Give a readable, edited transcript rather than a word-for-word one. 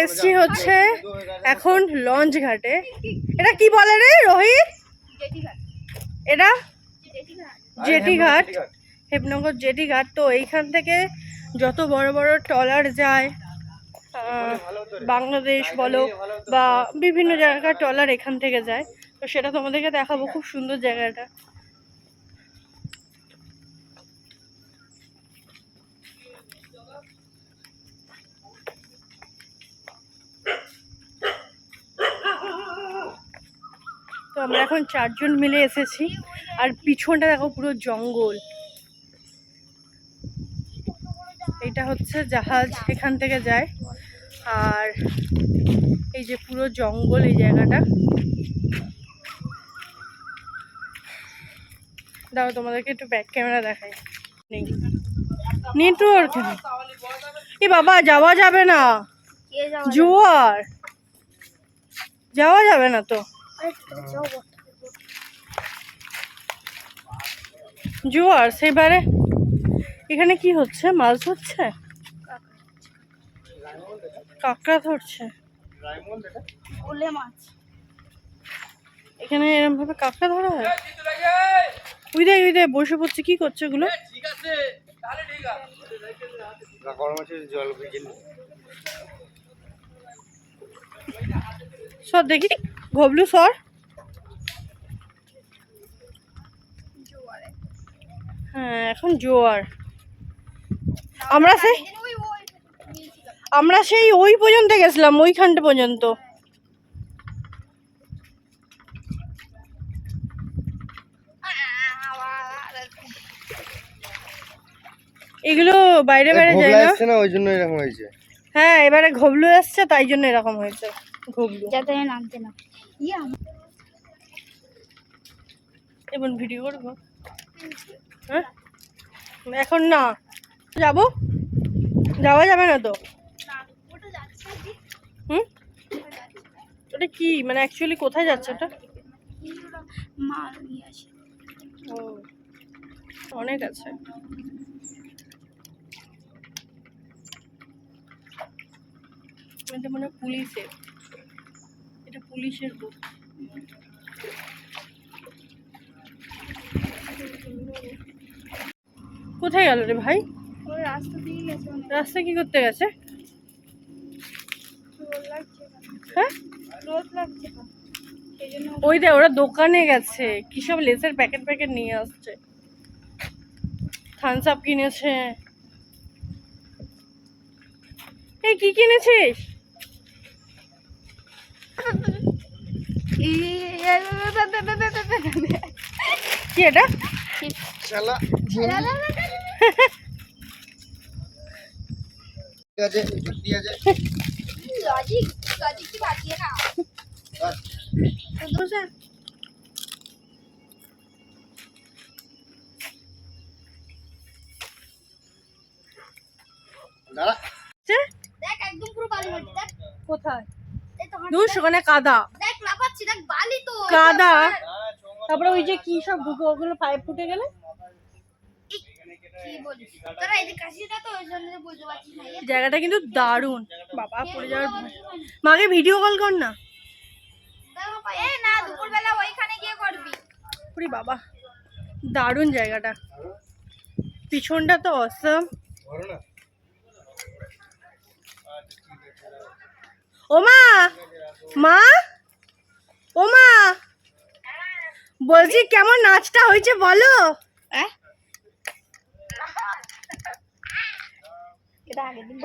এসছি হচ্ছে এখন লঞ্চ ঘাটে। এটা কি বলে রে রোহিত? এটা জেটি ঘাট, হেপনগর জেটি ঘাট। তো এইখান থেকে যত বড় বড় ট্রলার যায়, বাংলাদেশ বলো বা বিভিন্ন জায়গার ট্রলার এখান থেকে যায়। তো সেটা তোমাদেরকে দেখাবো, খুব সুন্দর জায়গাটা। তো আমরা এখন 4 জন মিলে এসেছি, আর পিছনটা দেখো পুরো জঙ্গল। এটা হচ্ছে জাহাজ এখান থেকে যায়, আর এই যে পুরো জঙ্গল এই জায়গাটা। দাও তোমাদেরকে একটু ব্যাক ক্যামেরা দেখাই। নেটওয়ার্ক এ বাবা, যাওয়া যাবে না, জোয়ার, যাওয়া যাবে না তো, জোয়ার। সেবারে এখানে কি হচ্ছে? মাছ ধরছে, কাঁকড়া ধরছে, এখানে এরকম ভাবে কাঁকড়া ধরা হয়। ওই দে বসে পড়ছে, কি করছে ওগুলো? সর দেখি, ঘবলু সর। হ্যাঁ, এখন জোয়ার। আমরা সেই ওই পর্যন্ত গেছিলাম, ওইখানটা পর্যন্ত। এগুলো বাইরে বাইরে যায় না, ওই জন্য এরকম হয়েছে। হ্যাঁ, এবারে ঘবলু এসছে, তাই জন্য এরকম হয়েছে। ঘবলু যাতে নামতে না। এমন ভিডিও করবো? হ্যাঁ, এখন না যাবো, যাওয়া যাবে না তো। ওটা কি মানে অ্যাকচুয়ালি কোথায় যাচ্ছে ওটা? ও, অনেক আছে। এটা মানে পুলিশের, এটা পুলিশের বোট। কোথায় গেল রে ভাই? রাস্তা কি করতে গেছে? হ্যাঁ, ওই দে ওরা দোকানে গেছে, কি সব লেসের প্যাকেট প্যাকেট নিয়ে আসছে, থামস আপ কিনেছে। এই কি কিনেছিস? কি এটা? কোথায়? ওখানে কাদা, কাদা। তারপরে ওই যে কি সব ঢুকে, ওগুলো পাইপ ফুটে গেলে জায়গাটা কিন্তু দারুণ। বাবা পড়ে যাওয়ার ভয়। মাকে ভিডিও কল কর না। বাবা দারুণ জায়গাটা, পিছনটা তো অসম। ওমা, মা, ওমা, বলছি কেমন নাচটা হয়েছে বলো? এটা আগের দিন